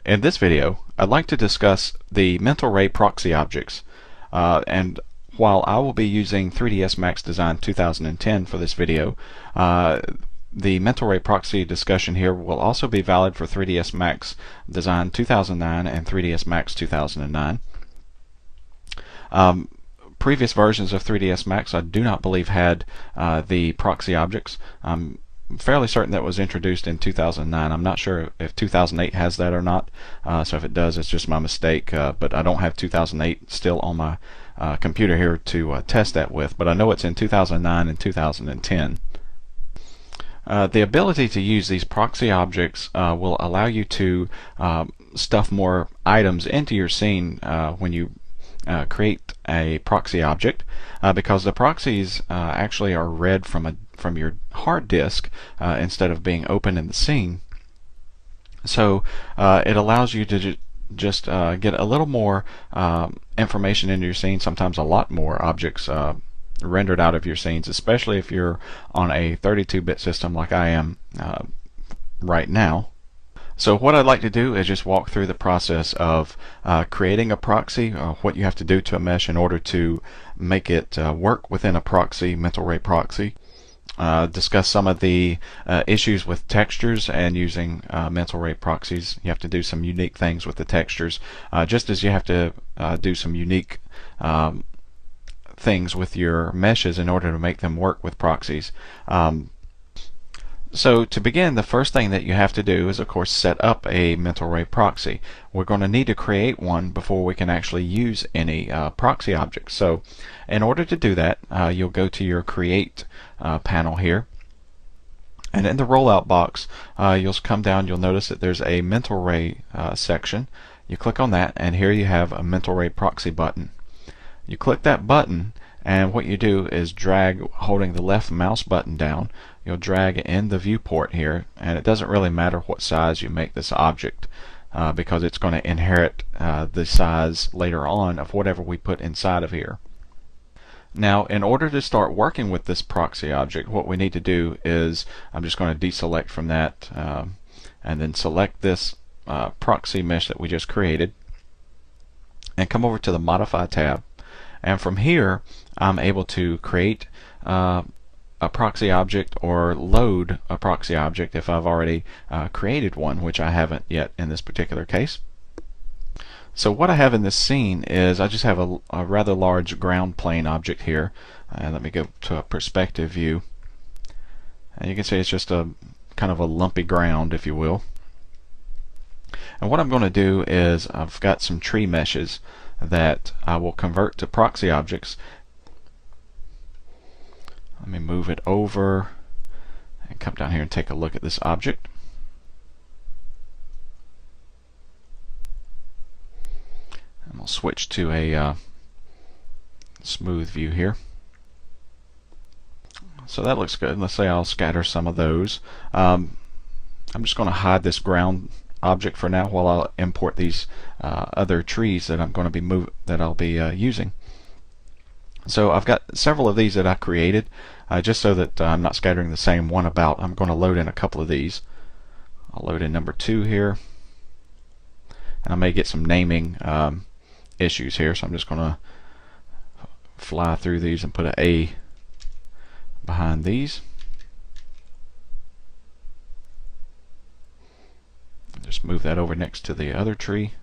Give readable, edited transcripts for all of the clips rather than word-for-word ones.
In this video, I'd like to discuss the mental ray proxy objects. And while I will be using 3ds Max Design 2010 for this video, the mental ray proxy discussion here will also be valid for 3ds Max Design 2009 and 3ds Max 2009. Previous versions of 3ds Max I do not believe had the proxy objects. I'm fairly certain that was introduced in 2009. I'm not sure if 2008 has that or not, so if it does, it's just my mistake, but I don't have 2008 still on my computer here to test that with, but I know it's in 2009 and 2010. The ability to use these proxy objects will allow you to stuff more items into your scene when you create a proxy object, because the proxies actually are read from your hard disk instead of being open in the scene. So it allows you to just get a little more information into your scene, sometimes a lot more objects rendered out of your scenes, especially if you're on a 32-bit system like I am right now. So what I'd like to do is just walk through the process of creating a proxy, what you have to do to a mesh in order to make it work within a proxy, mental ray proxy. Discuss some of the issues with textures and using mental ray proxies. You have to do some unique things with the textures, just as you have to do some unique things with your meshes in order to make them work with proxies. So to begin, the first thing that you have to do is, of course, set up a mental ray proxy. We're going to need to create one before we can actually use any proxy objects. So in order to do that, you'll go to your Create panel here, and in the rollout box you'll come down, you'll notice that there's a mental ray section. You click on that, and here you have a mental ray proxy button. You click that button, and what you do is drag, holding the left mouse button down, you'll drag in the viewport here, and it doesn't really matter what size you make this object because it's going to inherit the size later on of whatever we put inside of here. Now, in order to start working with this proxy object, what we need to do is, I'm just going to deselect from that and then select this proxy mesh that we just created and come over to the Modify tab. And from here, I'm able to create a proxy object or load a proxy object if I've already created one, which I haven't yet in this particular case. So what I have in this scene is I just have a rather large ground plane object here. And let me go to a perspective view. And you can see it's just a kind of a lumpy ground, if you will. And what I'm going to do is, I've got some tree meshes that I will convert to proxy objects. Let me move it over and come down here and take a look at this object. And we'll switch to a smooth view here. So that looks good. Let's say I'll scatter some of those. I'm just going to hide this ground object for now while I'll import these other trees that I'm going to be using. So I've got several of these that I created just so that I'm not scattering the same one about. I'm going to load in a couple of these. I'll load in number 2 here, and I may get some naming issues here, so I'm just going to fly through these and put an A behind these. Just move that over next to the other tree.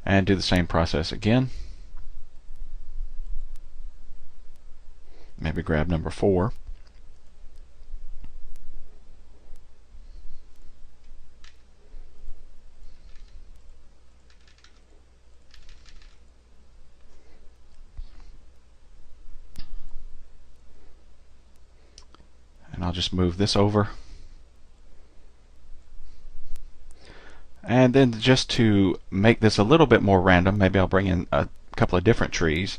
And do the same process again. Maybe grab number 4. And I'll just move this over. And then just to make this a little bit more random, maybe I'll bring in a couple of different trees.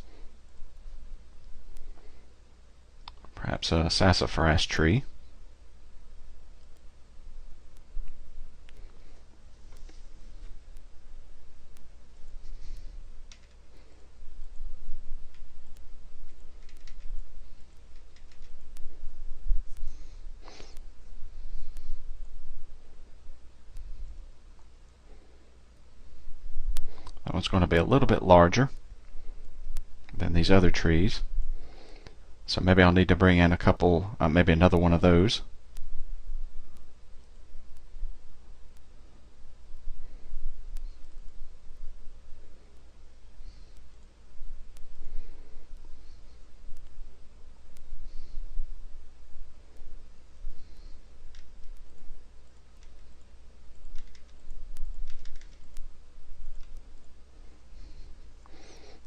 Perhaps a sassafras tree. That one's going to be a little bit larger than these other trees. So maybe I'll need to bring in a couple, maybe another one of those.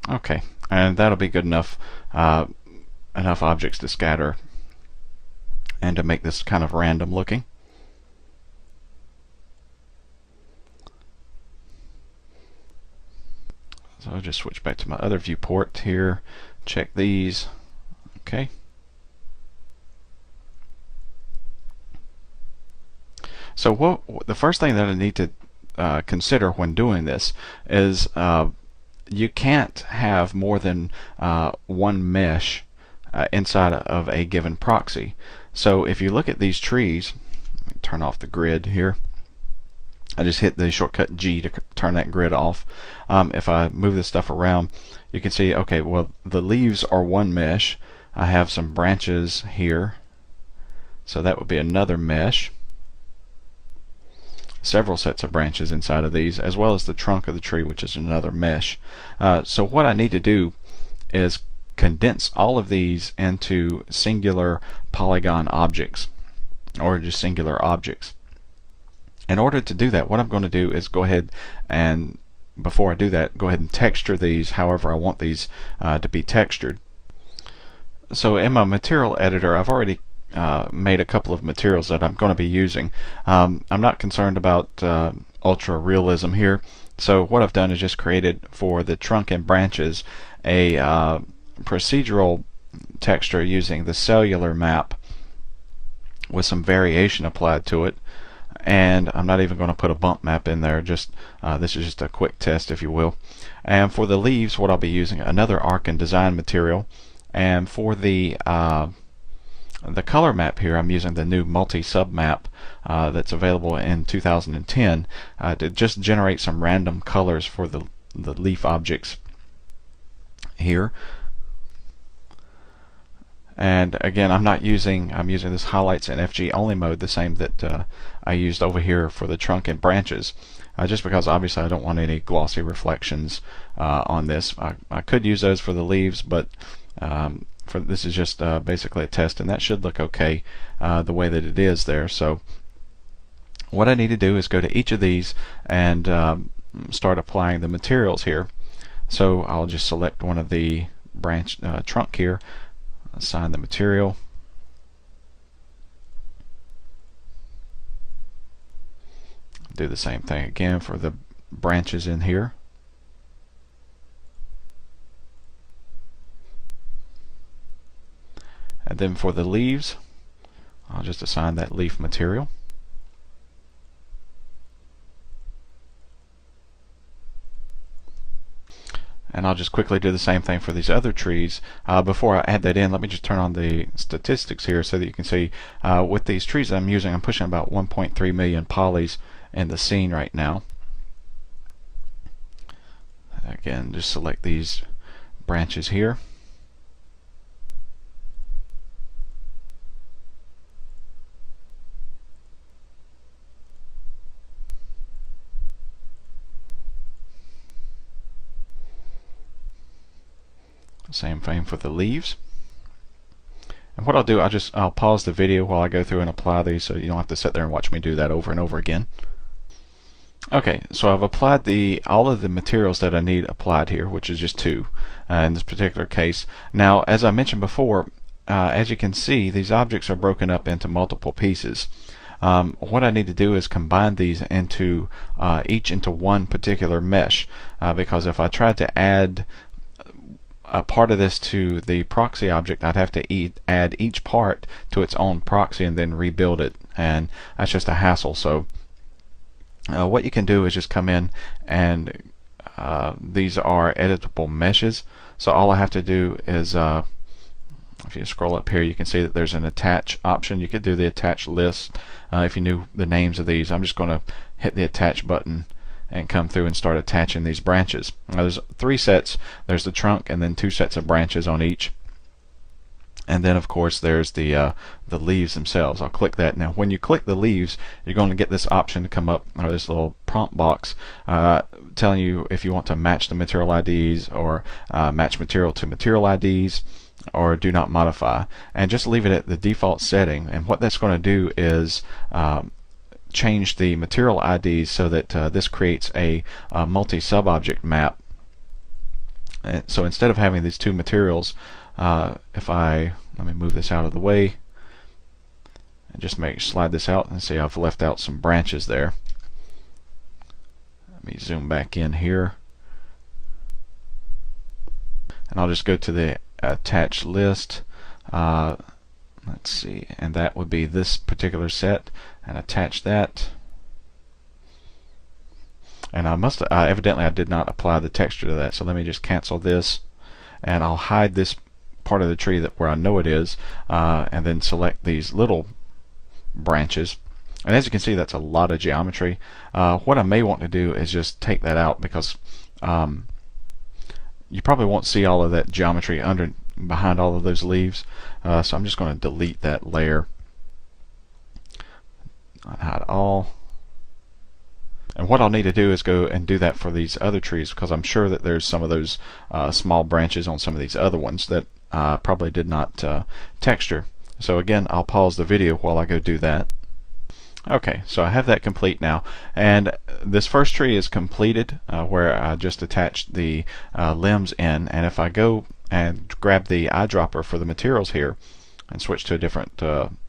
Okay, and that'll be good enough, enough objects to scatter and to make this kind of random looking. So I'll just switch back to my other viewport here, check these. Okay. So the first thing that I need to consider when doing this is you can't have more than one mesh inside of a given proxy. So if you look at these trees, let me turn off the grid here. I just hit the shortcut G to turn that grid off. If I move this stuff around, you can see, okay, well, the leaves are one mesh. I have some branches here, so that would be another mesh. Several sets of branches inside of these, as well as the trunk of the tree, which is another mesh. So what I need to do is condense all of these into singular polygon objects, or just singular objects. In order to do that, what I'm going to do is go ahead and, before I do that, go ahead and texture these however I want these to be textured. So in my material editor, I've already made a couple of materials that I'm going to be using. I'm not concerned about ultra realism here, so what I've done is just created for the trunk and branches a procedural texture using the cellular map with some variation applied to it. And I'm not even going to put a bump map in there, just this is just a quick test, if you will. And for the leaves, what I'll be using, another Arc and Design material. And for the color map here, I'm using the new multi-sub map that's available in 2010 to just generate some random colors for the leaf objects here. And again, I'm using this highlights and FG only mode, the same that I used over here for the trunk and branches, just because obviously I don't want any glossy reflections on this. I could use those for the leaves, but this is just basically a test, and that should look okay the way that it is there. So what I need to do is go to each of these and start applying the materials here. So I'll just select one of the branch trunk here, assign the material, do the same thing again for the branches in here. And then for the leaves, I'll just assign that leaf material. And I'll just quickly do the same thing for these other trees. Before I add that in, let me just turn on the statistics here so that you can see with these trees I'm using, I'm pushing about 1.3 million polys in the scene right now. Again, just select these branches here. Same thing for the leaves. And what I'll do, I'll pause the video while I go through and apply these, so you don't have to sit there and watch me do that over and over again. Okay, so I've applied all of the materials that I need applied here, which is just two in this particular case. Now, as I mentioned before, as you can see, these objects are broken up into multiple pieces. What I need to do is combine these into each into one particular mesh, because if I tried to add a part of this to the proxy object, I'd have to add each part to its own proxy and then rebuild it, and that's just a hassle. So what you can do is just come in and these are editable meshes, so all I have to do is if you scroll up here, you can see that there's an attach option. You could do the attach list if you knew the names of these. I'm just going to hit the attach button and come through and start attaching these branches. Now there's 3 sets. There's the trunk and then 2 sets of branches on each. And then of course there's the leaves themselves. I'll click that. Now when you click the leaves, you're going to get this option to come up, or this little prompt box telling you if you want to match the material IDs, or match material to material IDs, or do not modify, and just leave it at the default setting. And what that's going to do is change the material IDs so that this creates a multi-sub-object map. And so instead of having these 2 materials, let me move this out of the way and just slide this out, and see I've left out some branches there. Let me zoom back in here, and I'll just go to the attached list. Let's see, and that would be this particular set, and attach that. And evidently I did not apply the texture to that, so let me just cancel this, and I'll hide this part of the tree where I know it is, and then select these little branches. And as you can see, that's a lot of geometry. What I may want to do is just take that out, because you probably won't see all of that geometry behind all of those leaves. So I'm just going to delete that layer, hide all. And what I'll need to do is go and do that for these other trees, because I'm sure that there's some of those small branches on some of these other ones that probably did not texture. So again, I'll pause the video while I go do that. Okay, so I have that complete now, and this first tree is completed where I just attached the limbs in. And if I go and grab the eyedropper for the materials here and switch to a different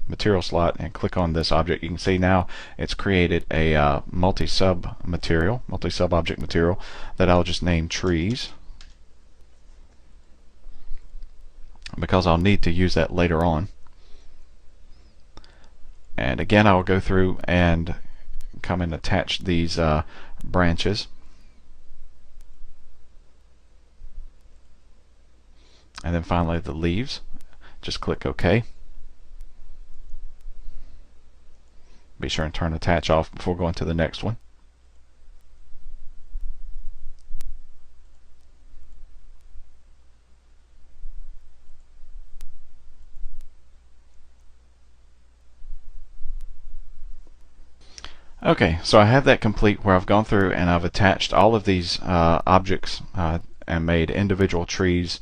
material slot and click on this object, you can see now it's created a multi-sub object material that I'll just name trees, because I'll need to use that later on. And again, I'll go through and come and attach these branches, and then finally the leaves. Just click OK. Be sure and turn attach off before going to the next one. Okay, so I have that complete, where I've gone through and I've attached all of these objects and made individual trees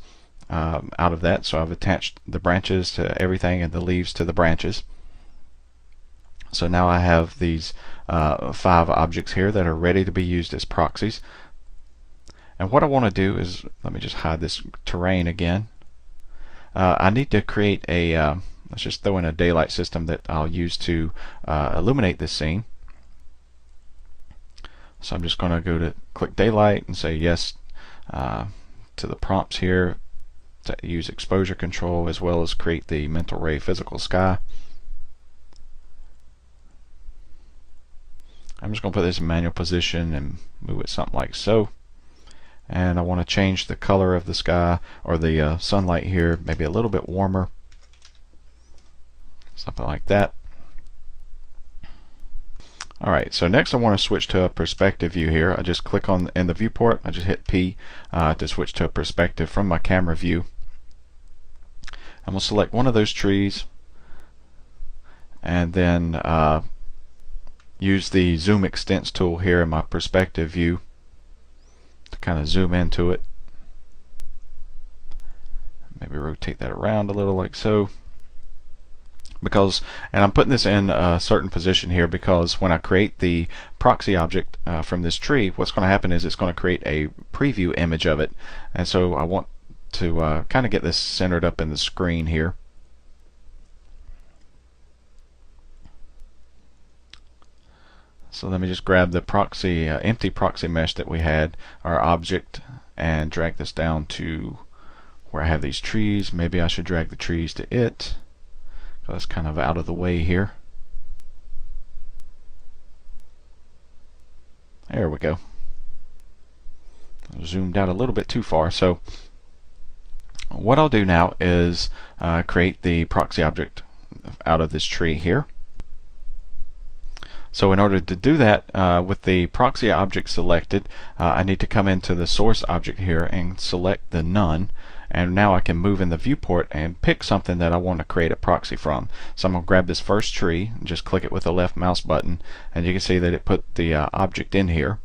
out of that. So I've attached the branches to everything and the leaves to the branches. So now I have these 5 objects here that are ready to be used as proxies. And what I want to do is, let me just hide this terrain again. I need to create a, let's just throw in a daylight system that I'll use to illuminate this scene. So I'm just going to go to click daylight and say yes to the prompts here to use exposure control, as well as create the mental ray physical sky. I'm just going to put this in manual position and move it something like so. And I want to change the color of the sky, or the sunlight here, maybe a little bit warmer, something like that. Alright, so next I want to switch to a perspective view here. I just click on in the viewport, I just hit P to switch to a perspective from my camera view. I'm going to select one of those trees, and then use the zoom extents tool here in my perspective view to kind of zoom into it. Maybe rotate that around a little like so. And I'm putting this in a certain position here because when I create the proxy object from this tree, what's going to happen is it's going to create a preview image of it. And so I want to kind of get this centered up in the screen here. So let me just grab the proxy, empty proxy mesh that we had, our object, and drag this down to where I have these trees. Maybe I should drag the trees to it. So that's kind of out of the way here. There we go. I zoomed out a little bit too far. So what I'll do now is create the proxy object out of this tree here. So in order to do that, with the proxy object selected, I need to come into the source object here and select the none. And now I can move in the viewport and pick something that I want to create a proxy from. So I'm going to grab this first tree and just click it with the left mouse button, and you can see that it put the object in here.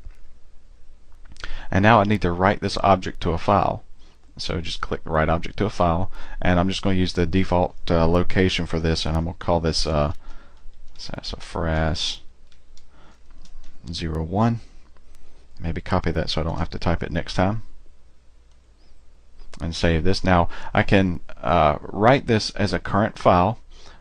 And now I need to write this object to a file. So just click the write object to a file, and I'm just going to use the default location for this, and I'm going to call this sassafras 01. Maybe copy that so I don't have to type it next time, and save this. Now I can write this as a current file.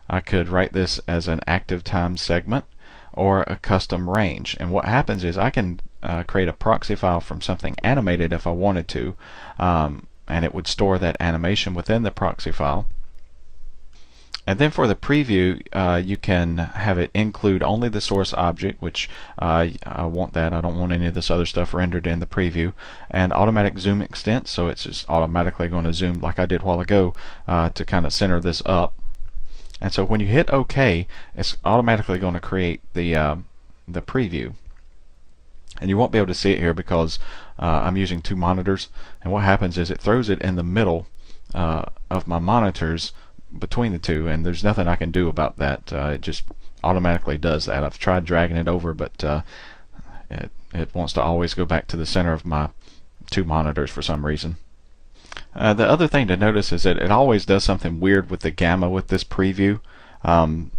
I could write this as an active time segment or a custom range, and what happens is I can create a proxy file from something animated if I wanted to, and it would store that animation within the proxy file. And then for the preview, you can have it include only the source object, which I want that. I don't want any of this other stuff rendered in the preview. And automatic zoom extent, so it's just automatically going to zoom like I did a while ago to kind of center this up. And so when you hit OK, it's automatically going to create the preview. And you won't be able to see it here because I'm using two monitors. And what happens is it throws it in the middle of my monitors between the two, and there's nothing I can do about that. It just automatically does that. I've tried dragging it over, but it wants to always go back to the center of my two monitors for some reason. The other thing to notice is that it always does something weird with the gamma with this preview. I'm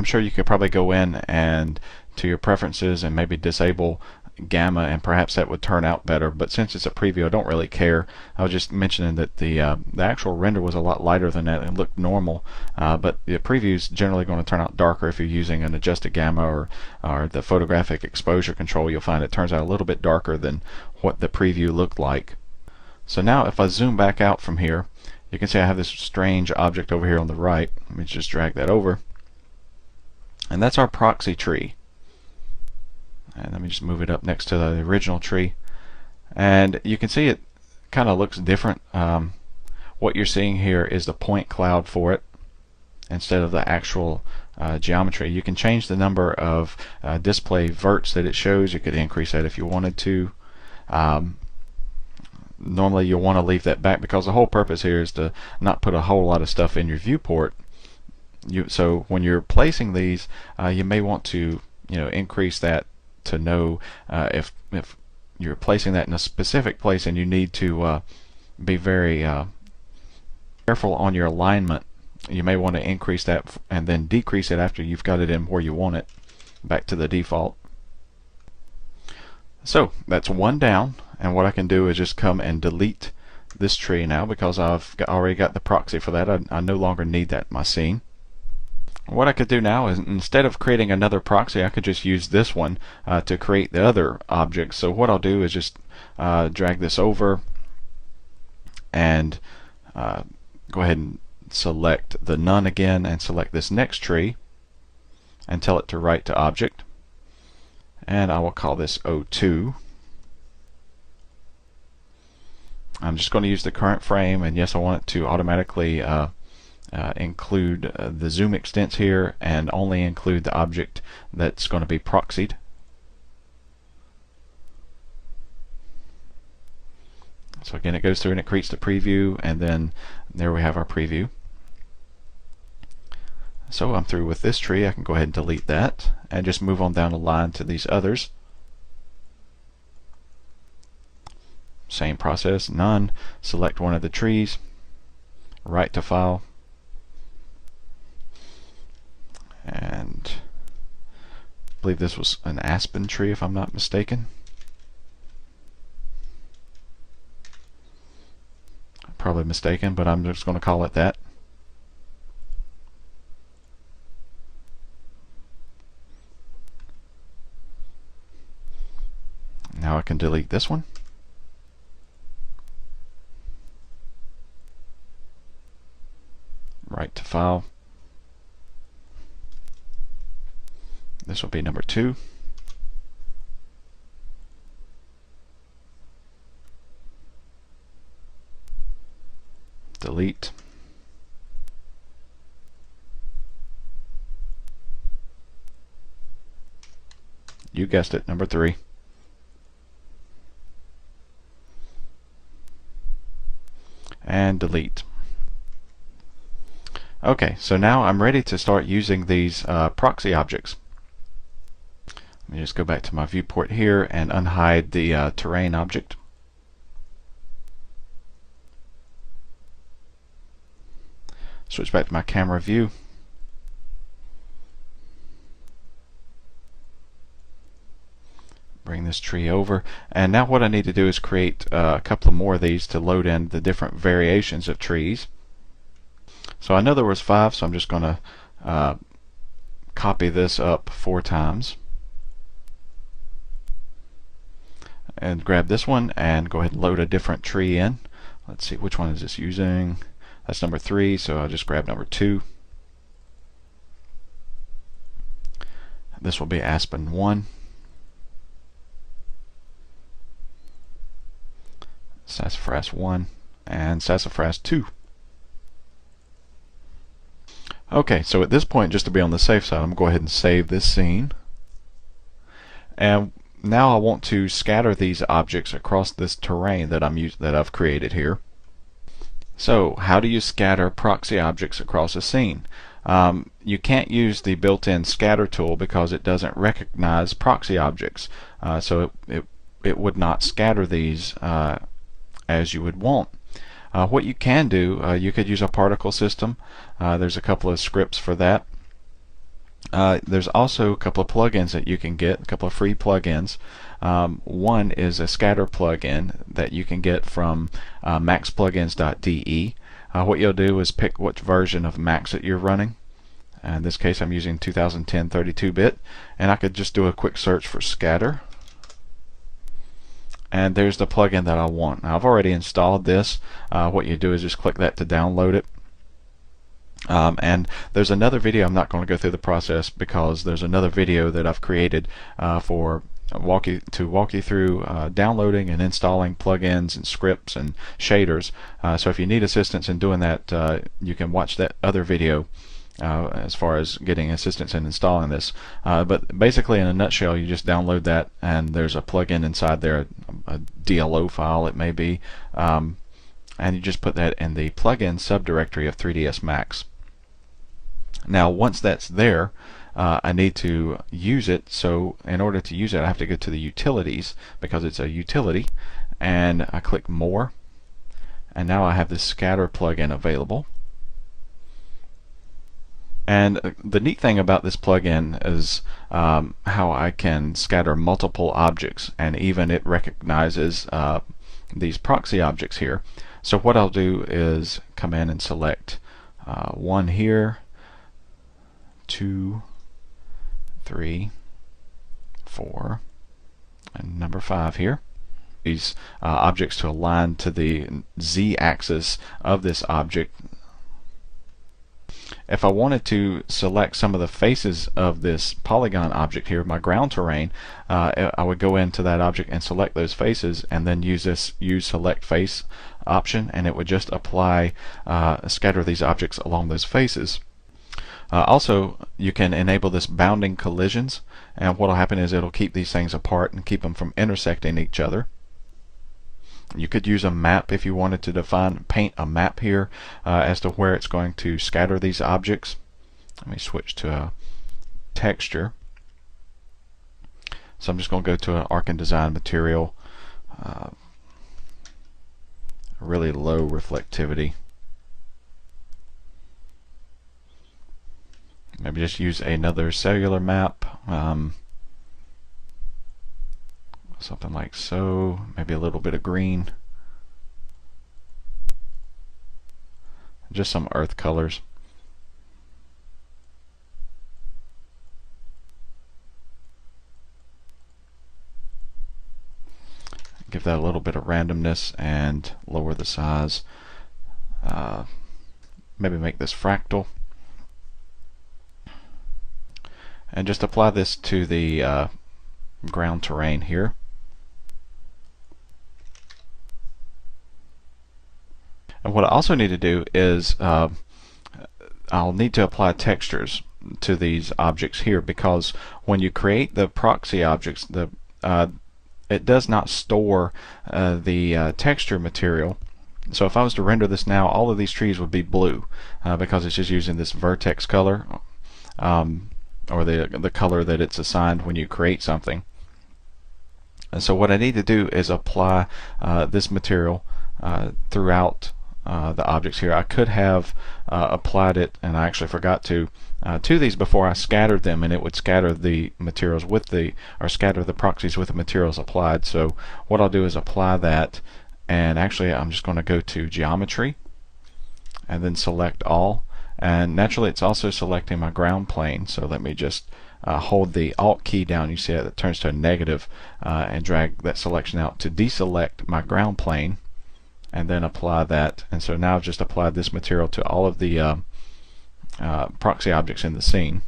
sure you could probably go in and to your preferences and maybe disable gamma, and perhaps that would turn out better, but since it's a preview I don't really care. I was just mentioning that the actual render was a lot lighter than that and looked normal, but the preview is generally going to turn out darker if you're using an adjusted gamma or the photographic exposure control. You'll find it turns out a little bit darker than what the preview looked like. So now if I zoom back out from here, you can see I have this strange object over here on the right. Let me just drag that over, and that's our proxy tree. And let me just move it up next to the original tree, and you can see it kind of looks different. What you're seeing here is the point cloud for it instead of the actual geometry. You can change the number of display verts that it shows. You could increase that if you wanted to. Normally you'll want to leave that back because the whole purpose here is to not put a whole lot of stuff in your viewport. So when you're placing these, you may want to increase that to know if you're placing that in a specific place, and you need to be very careful on your alignment. You may want to increase that and then decrease it after you've got it in where you want it, back to the default. So that's one down, and what I can do is just come and delete this tree now because I've already got the proxy for that. I no longer need that in my scene. What I could do now is, instead of creating another proxy, I could just use this one to create the other object. So what I'll do is just drag this over and go ahead and select the none again, and select this next tree and tell it to write to object, and I will call this 02. I'm just going to use the current frame, and yes, I want it to automatically include the zoom extents here and only include the object that's going to be proxied. So again, it goes through and it creates the preview, and then there we have our preview. So I'm through with this tree. I can go ahead and delete that and just move on down the line to these others. Same process, none, select one of the trees, write to file, and I believe this was an aspen tree if I'm not mistaken. Probably mistaken, but I'm just going to call it that. Now I can delete this one. Write to file. This will be number 2. Delete. You guessed it, number 3. And delete. Okay, so now I'm ready to start using these proxy objects. Let me just go back to my viewport here and unhide the terrain object. Switch back to my camera view. Bring this tree over, and now what I need to do is create a couple of more of these to load in the different variations of trees. So I know there was 5, so I'm just going to copy this up 4 times and grab this one and go ahead and load a different tree in. Let's see, which one is this using? That's number 3, so I'll just grab number 2. This will be Aspen 1. Sassafras 1 and Sassafras 2. Okay, so at this point, just to be on the safe side, I'm going to go ahead and save this scene. And now I want to scatter these objects across this terrain that I've created here. So how do you scatter proxy objects across a scene? You can't use the built-in scatter tool because it doesn't recognize proxy objects. So it would not scatter these as you would want. What you can do, you could use a particle system. There's a couple of scripts for that. There's also a couple of plugins that you can get, a couple of free plugins. One is a scatter plugin that you can get from maxplugins.de. What you'll do is pick which version of Max that you're running. In this case I'm using 2010 32-bit, and I could just do a quick search for scatter. And there's the plugin that I want. Now I've already installed this. What you do is just click that to download it. And there's another video. I'm not going to go through the process because there's another video that I've created to walk you through downloading and installing plugins and scripts and shaders. So if you need assistance in doing that, you can watch that other video as far as getting assistance in installing this. But basically, in a nutshell, you just download that, and there's a plugin inside there, a DLO file it may be, and you just put that in the plugin subdirectory of 3ds Max. Now once that's there, I need to use it. So in order to use it, I have to go to the utilities because it's a utility, and I click more, and now I have this scatter plugin available. And the neat thing about this plugin is how I can scatter multiple objects, and even it recognizes these proxy objects here. So what I'll do is come in and select 1 here, 2, 3, 4, and number 5 here. These objects to align to the z-axis of this object. If I wanted to select some of the faces of this polygon object here, my ground terrain, I would go into that object and select those faces, and then use this use select face option, and it would just apply scatter these objects along those faces. Also, you can enable this bounding collisions, and what will happen is it'll keep these things apart and keep them from intersecting each other. You could use a map if you wanted to paint a map here as to where it's going to scatter these objects. Let me switch to a texture. So I'm just going to go to an Arc and Design material, really low reflectivity. Maybe just use another cellular map. Something like so, maybe a little bit of green, just some earth colors. Give that a little bit of randomness and lower the size. Maybe make this fractal, and just apply this to the ground terrain here. And what I also need to do is I'll need to apply textures. to these objects here, because when you create the proxy objects, it does not store the texture material. So if I was to render this now, all of these trees would be blue because it's just using this vertex color, or the color that it's assigned when you create something. And so what I need to do is apply this material throughout the objects here. I could have applied it, and I actually forgot to these before I scattered them, and it would scatter the materials with or scatter the proxies with the materials applied. So what I'll do is apply that, and actually I'm just going to go to geometry and then select all, and naturally it's also selecting my ground plane. So let me just hold the Alt key down. You see it turns to a negative, and drag that selection out to deselect my ground plane, and then apply that. And so now I've just applied this material to all of the proxy objects in the scene.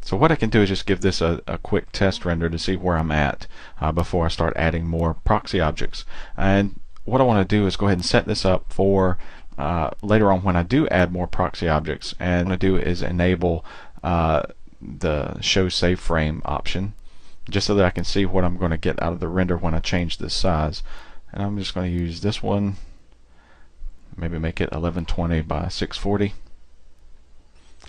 So what I can do is just give this a quick test render to see where I'm at before I start adding more proxy objects. And what I want to do is go ahead and set this up for later on when I do add more proxy objects. And what I do is enable the show save frame option, just so that I can see what I'm going to get out of the render when I change this size. And I'm just going to use this one, maybe make it 1120 by 640.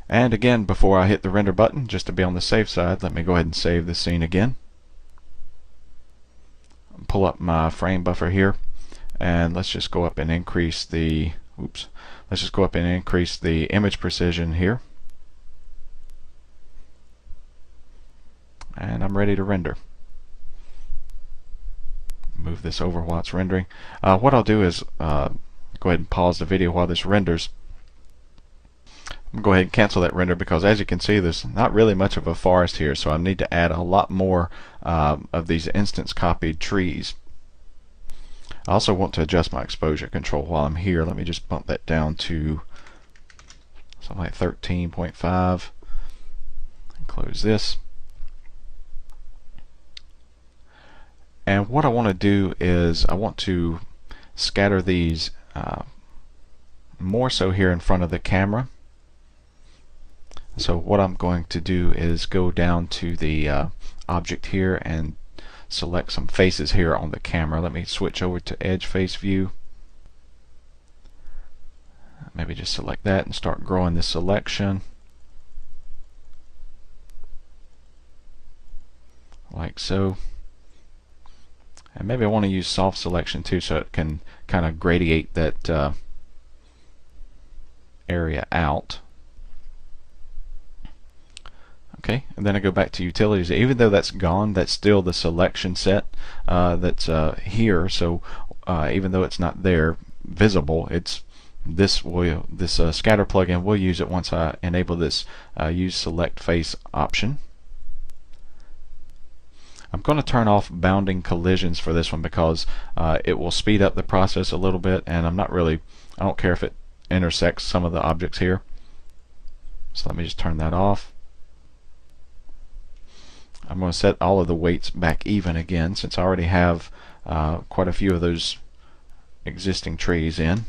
And again, before I hit the render button, just to be on the safe side, let me go ahead and save the scene again. Pull up my frame buffer here, and let's just go up and increase the image precision here. And I'm ready to render. Move this over while it's rendering. What I'll do is go ahead and pause the video while this renders. I'm going to go ahead and cancel that render, because as you can see, there's not really much of a forest here, so I need to add a lot more of these instance copied trees. I also want to adjust my exposure control while I'm here. Let me just bump that down to something like 13.5 and close this. And what I want to do is I want to scatter these more so here in front of the camera. So what I'm going to do is go down to the object here and select some faces here on the camera. Let me switch over to edge face view. Maybe just select that and start growing this selection like so. And maybe I want to use soft selection too, so it can kind of gradiate that area out. Okay, and then I go back to utilities. Even though that's gone, that's still the selection set that's here. So even though it's not there visible, it's this scatter plugin will use it once I enable this use select face option. I'm going to turn off bounding collisions for this one, because it will speed up the process a little bit, and I don't care if it intersects some of the objects here. So let me just turn that off. I'm going to set all of the weights back even again, since I already have quite a few of those existing trees in,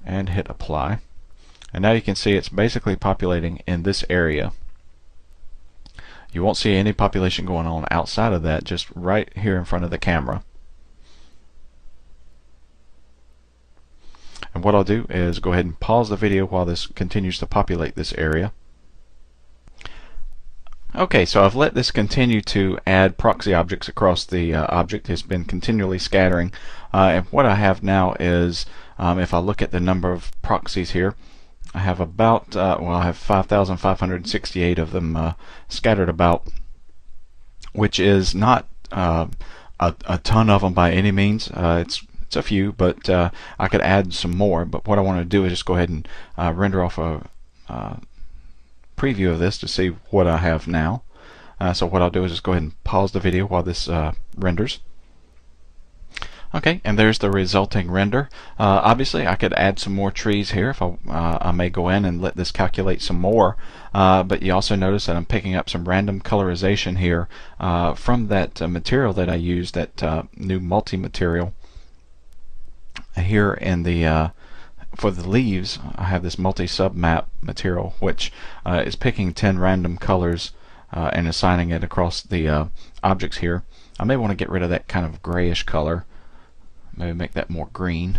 and hit apply. And now you can see it's basically populating in this area. You won't see any population going on outside of that, just right here in front of the camera. And what I'll do is go ahead and pause the video while this continues to populate this area. Okay, so I've let this continue to add proxy objects across the object. It's been continually scattering. And what I have now is, if I look at the number of proxies here, I have about, I have 5,568 of them scattered about, which is not a ton of them by any means. It's a few, but I could add some more. But what I want to do is just go ahead and render off a preview of this to see what I have now. So what I'll do is just go ahead and pause the video while this renders. Okay, and there's the resulting render. Obviously I could add some more trees here if I may go in and let this calculate some more, but you also notice that I'm picking up some random colorization here from that material that I used, that new multi-material here in the for the leaves, I have this multi-submap material, which is picking 10 random colors and assigning it across the objects here. I may want to get rid of that kind of grayish color, maybe make that more green,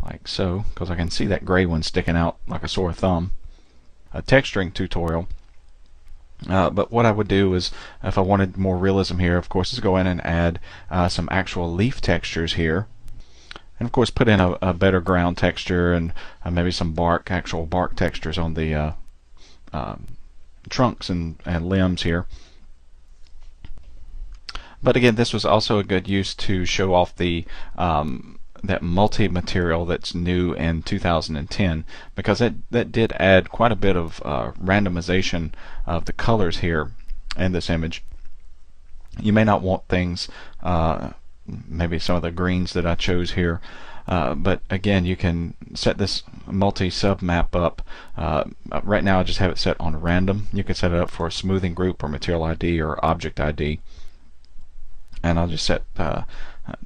like so, because I can see that gray one sticking out like a sore thumb. A texturing tutorial. But what I would do is, if I wanted more realism here, of course, is go in and add some actual leaf textures here. And of course put in a better ground texture and maybe some actual bark textures on the trunks and limbs here. But again, this was also a good use to show off the that multi-material that's new in 2010, because that did add quite a bit of randomization of the colors here in this image. You may not want things, maybe some of the greens that I chose here, but again, you can set this multi-submap up. Right now I just have it set on random. You can set it up for a smoothing group or material ID or object ID, and I'll just set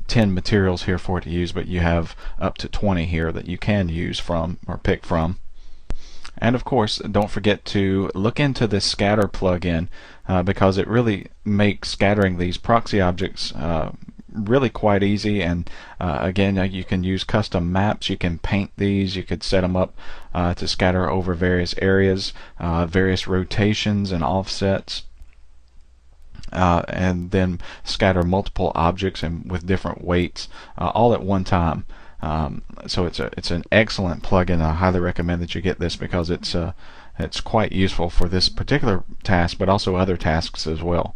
10 materials here for it to use, but you have up to 20 here that you can use from or pick from. And of course, don't forget to look into this scatter plugin, because it really makes scattering these proxy objects really quite easy. And again, you can use custom maps, you can paint these, you could set them up to scatter over various areas, various rotations and offsets. And then scatter multiple objects and with different weights all at one time. So it's an excellent plugin. I highly recommend that you get this, because it's quite useful for this particular task, but also other tasks as well.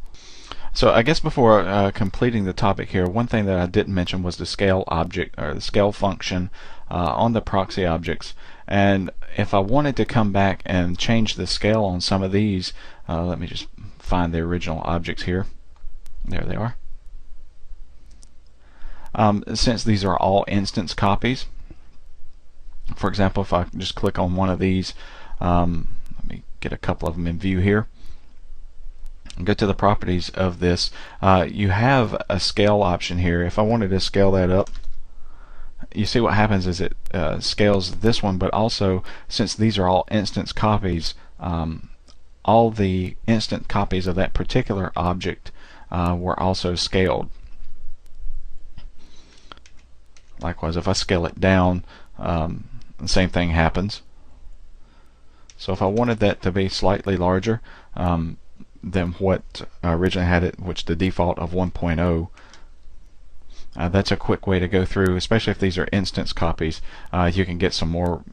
So I guess before completing the topic here, one thing that I didn't mention was the scale object, or the scale function on the proxy objects. And if I wanted to come back and change the scale on some of these, let me just find the original objects here. There they are. Since these are all instance copies, for example, if I just click on one of these, let me get a couple of them in view here, and go to the properties of this, you have a scale option here. If I wanted to scale that up, you see what happens is it scales this one, but also, since these are all instance copies, all the instant copies of that particular object were also scaled. Likewise, if I scale it down, the same thing happens. So if I wanted that to be slightly larger than what I originally had it, which the default of 1.0, that's a quick way to go through, especially if these are instance copies. You can get some more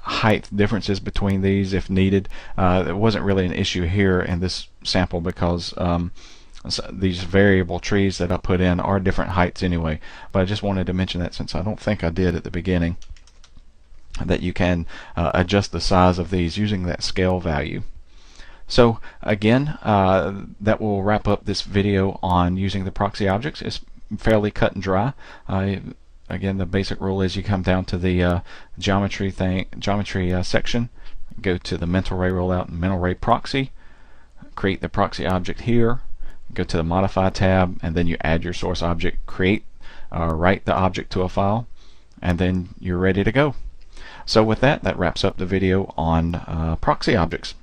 height differences between these if needed. It wasn't really an issue here in this sample, because these variable trees that I put in are different heights anyway, but I just wanted to mention that, since I don't think I did at the beginning, that you can adjust the size of these using that scale value. So again, that will wrap up this video on using the proxy objects. It's fairly cut and dry. Again, the basic rule is you come down to the geometry section, go to the mental ray rollout and mental ray proxy, create the proxy object here, go to the modify tab, and then you add your source object, write the object to a file, and then you're ready to go. So with that, that wraps up the video on proxy objects.